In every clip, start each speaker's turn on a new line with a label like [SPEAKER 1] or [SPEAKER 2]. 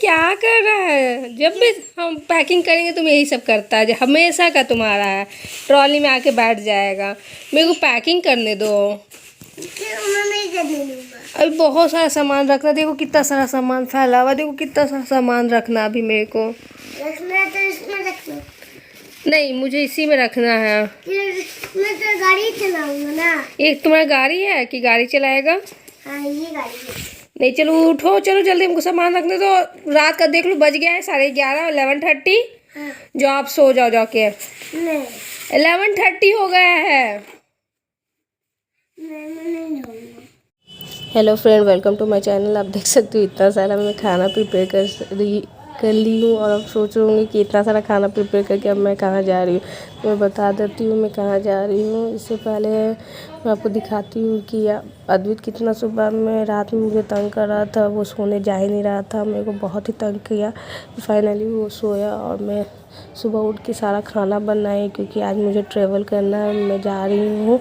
[SPEAKER 1] क्या कर रहा है? जब भी हम पैकिंग करेंगे तुम यही सब करता है, हमेशा का तुम्हारा है। ट्रॉली में आके बैठ जाएगा। मेरे को पैकिंग करने दो। अभी बहुत सारा सामान रखना, देखो कितना सारा सामान फैला हुआ, देखो कितना सारा सामान रखना अभी मेरे को
[SPEAKER 2] रखना है तो इसमें रखना।
[SPEAKER 1] नहीं, मुझे इसी में रखना है।
[SPEAKER 2] मैं तो गाड़ी चलाऊंगा ना।
[SPEAKER 1] ये तुम्हारा गाड़ी है कि गाड़ी चलाएगा?
[SPEAKER 2] हाँ ये गाड़ी है।
[SPEAKER 1] नहीं, चलो उठो, चलो जल्दी, हमको सामान रखने दो। रात का देख लो, बज गया है 11:30, 11:30।
[SPEAKER 2] हाँ।
[SPEAKER 1] जो आप सो जाओ जाके।
[SPEAKER 2] नहीं
[SPEAKER 1] 11:30 हो गया है।
[SPEAKER 2] मैं नहीं जाऊंगा।
[SPEAKER 1] Hello friend, welcome to my channel. आप देख सकते हो इतना सारा मैं खाना प्रिपेयर कर ली हूँ और अब सोच रही हूँ कि इतना सारा खाना प्रिपेयर करके अब मैं कहाँ जा रही हूँ। मैं बता देती हूँ मैं कहाँ जा रही हूँ। इससे पहले मैं आपको दिखाती हूँ कि अद्वित कितना सुबह में रात में मुझे तंग कर रहा था। वो सोने जा ही नहीं रहा था, मेरे को बहुत ही तंग किया। फाइनली वो सोया और मैं सुबह उठ के सारा खाना बनाई, क्योंकि आज मुझे ट्रैवल करना है। मैं जा रही हूँ,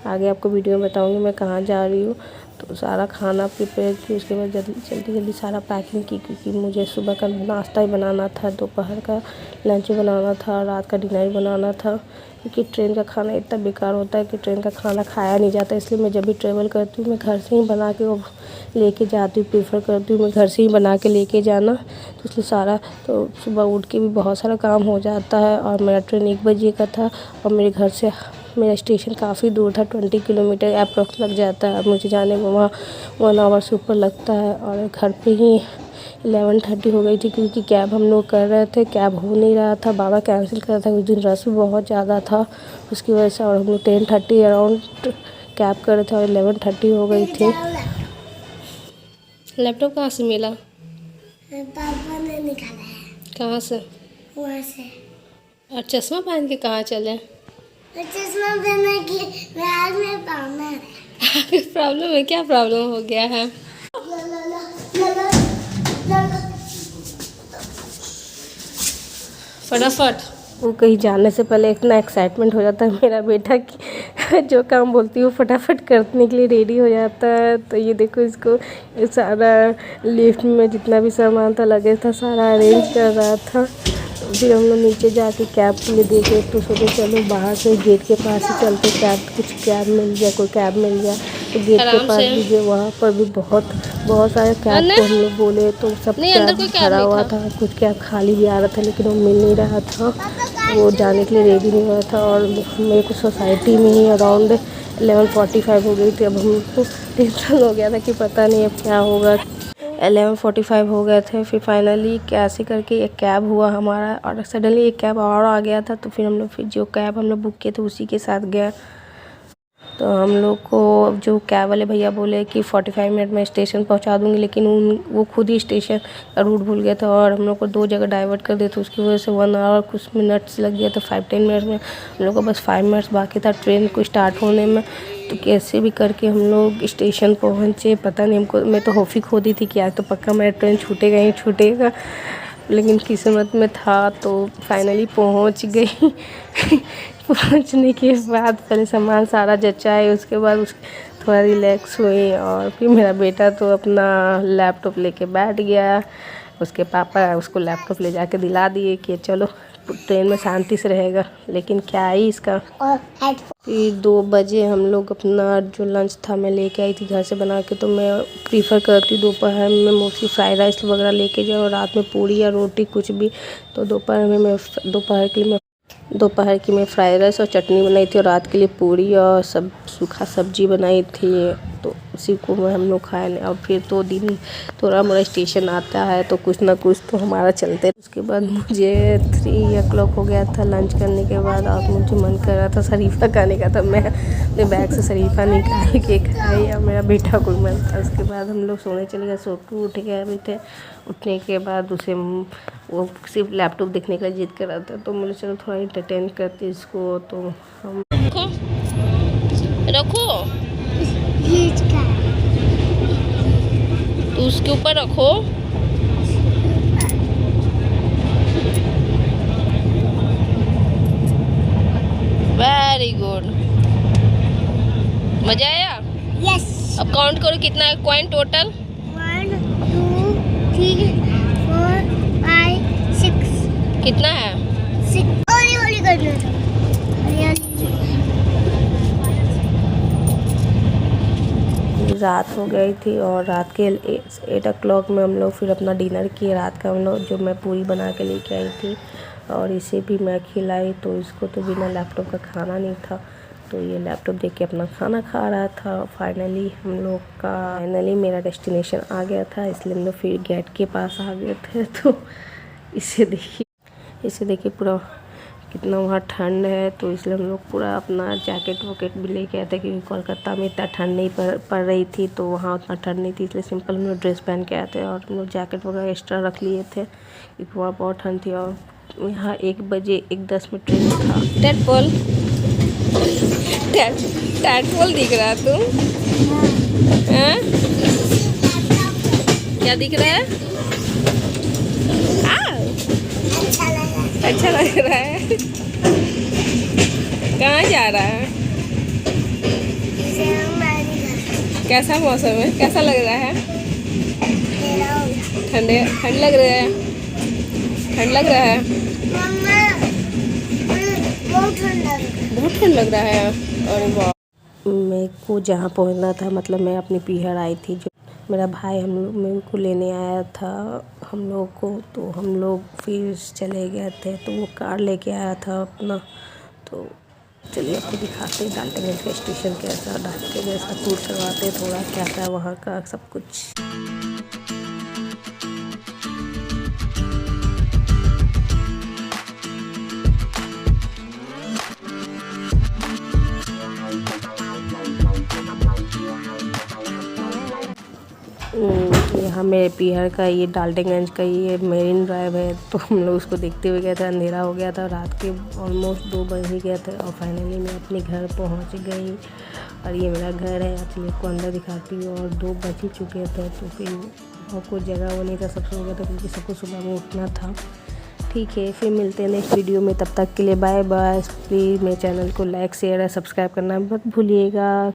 [SPEAKER 1] आगे आपको वीडियो में बताऊँगी मैं कहाँ जा रही हूँ। तो सारा खाना प्रिपेयर की, उसके बाद जल्दी सारा पैकिंग की, क्योंकि मुझे सुबह का नाश्ता ही बनाना था, दोपहर का लंच बनाना था, रात का डिनर बनाना था। क्योंकि ट्रेन का खाना इतना बेकार होता है कि ट्रेन का खाना खाया नहीं जाता। इसलिए मैं जब भी ट्रैवल करती हूँ मैं घर से ही बना के वो लेके जाती हूँ, प्रीफर करती हूँ मैं घर से ही बना के लेके जाना। तो इसलिए सारा तो सुबह उठ के भी बहुत सारा काम हो जाता है। और मेरा ट्रेन 1 बजे का था और मेरे घर से मेरा स्टेशन काफ़ी दूर था, 20 किलोमीटर अप्रॉक्स लग जाता है। अब मुझे जाने में वहाँ 1 आवर से ऊपर लगता है। और घर पे ही 11:30 हो गई थी, क्योंकि कैब हम लोग कर रहे थे, कैब हो नहीं रहा था, बाबा कैंसिल कर रहा था। उस दिन रश भी बहुत ज़्यादा था उसकी वजह से। और हम लोग 10:30 अराउंड कैब कर रहे थे और 11:30 हो गई थी। लैपटॉप कहाँ से मिला?
[SPEAKER 2] पापा ने निकाला है।
[SPEAKER 1] कहाँ से?
[SPEAKER 2] वहाँ से।
[SPEAKER 1] और चश्मा पहन के कहाँ चले?
[SPEAKER 2] चश्मा पहनने की आज में पाना है।
[SPEAKER 1] प्रॉब्लम है? क्या प्रॉब्लम हो गया है? फटाफट। वो कहीं जाने से पहले इतना एक्साइटमेंट हो जाता है मेरा बेटा कि जो काम बोलती है वो फटाफट करने के लिए रेडी हो जाता है। तो ये देखो, इसको ये सारा लिफ्ट में जितना भी सामान था लगे था सारा अरेंज कर रहा था। फिर हम लोग नीचे जाके कैब के लिए देखे, तो सोचे चलो बाहर से गेट के पास ही चलते, कुछ कैब मिल जाए, कोई कैब मिल जाए। तो गेट के पास दीजिए, वहाँ पर भी बहुत सारे कैब को हम लोग बोले, तो सब कैब भरा हुआ था। कुछ कैब खाली भी आ रहा था लेकिन वो मिल नहीं रहा था, वो जाने के लिए रेडी नहीं हुआ था। और मेरे को सोसाइटी में ही अराउंड 11:45 हो गई थी। अब हमको टेंशन हो गया था कि पता नहीं अब क्या होगा। 11:45 हो गए थे। फिर फाइनली कैसे करके एक कैब हुआ हमारा, और सडनली एक कैब और आ गया था। तो फिर हम लोग फिर जो कैब हम लोग बुक किए थे उसी के साथ गए। तो हम लोग को जो कैब वाले भैया बोले कि 45 मिनट में स्टेशन पहुंचा दूंगी, लेकिन वो खुद ही स्टेशन का रूट भूल गया था और हम लोग को 2 जगह डाइवर्ट कर दिया था। उसकी वजह से 1 आवर कुछ मिनट्स लग गया था। 5-10 मिनट में हम लोग को बस 5 मिनट्स बाकी था ट्रेन को स्टार्ट होने में। तो कैसे भी करके हम लोग स्टेशन पहुँचे। पता नहीं, हमको मैं तो होफी खो दी थी कि आज तो पक्का मेरा ट्रेन छूटेगा ही छूटेगा, लेकिन किस्मत में था तो फाइनली पहुंच गई। पहुंचने के बाद पहले सामान सारा जचाए, उसके बाद थोड़ा रिलैक्स हुई। और फिर मेरा बेटा तो अपना लैपटॉप लेके बैठ गया। उसके पापा उसको लैपटॉप ले जाके दिला दिए कि चलो ट्रेन में शांति से रहेगा, लेकिन क्या ही इसका। फिर 2 बजे हम लोग अपना जो लंच था मैं लेके आई थी घर से बना के। तो मैं प्रीफर करती हूँ दोपहर में मोस्टली फ्राइड राइस वगैरह लेके जाओ, रात में पूड़ी या रोटी कुछ भी। तो दोपहर में मैं दोपहर की मैं फ्राइड राइस और चटनी बनाई थी, और रात के लिए पूड़ी और सूखा सब्जी बनाई थी। तो उसी को हम लोग खाए। और फिर 2 दिन थोड़ा मोड़ा स्टेशन आता है तो कुछ ना कुछ तो हमारा चलते। उसके बाद मुझे 3 o'clock हो गया था लंच करने के बाद, और मुझे मन कर रहा था शरीफा खाने का। तो मैं अपने बैग से शरीफा निकाल के खाई और मेरा बेटा को मन था। उसके बाद हम लोग सोने चले गए। सो के उठ गए भी थे। उठने के बाद उसे वो सिर्फ लैपटॉप देखने का जिद कर रहा था, तो मुझे चलो थोड़ा इंटरटेन करते इसको। तो हम रखो तो उसके ऊपर रखो। वेरी गुड, मजा आया? यस। अब काउंट करो कितना है कॉइन टोटल? 1 2 3 4 कितना है?
[SPEAKER 2] हौली हौली करना था।
[SPEAKER 1] रात हो गई थी और रात के 8 o'clock में हम लोग फिर अपना डिनर किए। रात का हम लोग जो मैं पूरी बना के लेके आई थी और इसे भी मैं खिलाई, तो इसको तो बिना लैपटॉप का खाना नहीं था, तो ये लैपटॉप देख के अपना खाना खा रहा था। फाइनली मेरा डेस्टिनेशन आ गया था, इसलिए हम लोग फिर गेट के पास आ गए थे। तो इसे देखिए पूरा कितना वहाँ ठंड है, तो इसलिए हम लोग पूरा अपना जैकेट वैकेट भी लेके आए थे, क्योंकि कोलकाता में इतना ठंड नहीं पड़ रही थी, तो वहाँ उतना ठंड नहीं थी, इसलिए सिंपल हम लोग ड्रेस पहन के आए थे और हम लोग जैकेट वगैरह एक्स्ट्रा रख लिए थे, क्योंकि वहाँ बहुत ठंड थी। और यहाँ 1 बजे 1:10 में ट्रेन था। टैडपोल दिख रहा है तुम? क्या दिख रहा है? अच्छा लग रहा है। कहाँ जा रहा है? कैसा मौसम है? कैसा लग रहा है? ठंड लग रहा है? ठंड लग रहा है? बहुत ठंड लग रहा है। और मेरे को जहाँ पहुँचना था, मतलब मैं अपनी पीहर आई थी, जो मेरा भाई मेरे को लेने आया था हम लोग को, तो हम लोग फिर चले गए थे, तो वो कार लेके आया था अपना। तो चलिए आपको दिखाते हैं डाल्टनगंज का स्टेशन कैसा, डाल्टनगंज का टूर करवाते थोड़ा क्या क्या वहाँ का सब कुछ। यहाँ मेरे पीहर का ये डाल्टनगंज का ये मेरिन ड्राइव है, तो हम लोग उसको देखते हुए गए थे। अंधेरा हो गया था, रात के ऑलमोस्ट 2 बज ही गए थे, और फाइनली मैं अपने घर पहुँच गई। और ये मेरा घर है, एक्चुअली आपको अंदर दिखाती हूँ। और 2 बज ही चुके थे, तो फिर आपको जगह वो नहीं था, सब सो गया था, क्योंकि सबको सुबह में उठना था। ठीक है, फिर मिलते हैं नेक्स्ट वीडियो में, तब तक के लिए बाय बाय। प्लीज़ मेरे चैनल को लाइक शेयर और सब्सक्राइब करना मत भूलिएगा।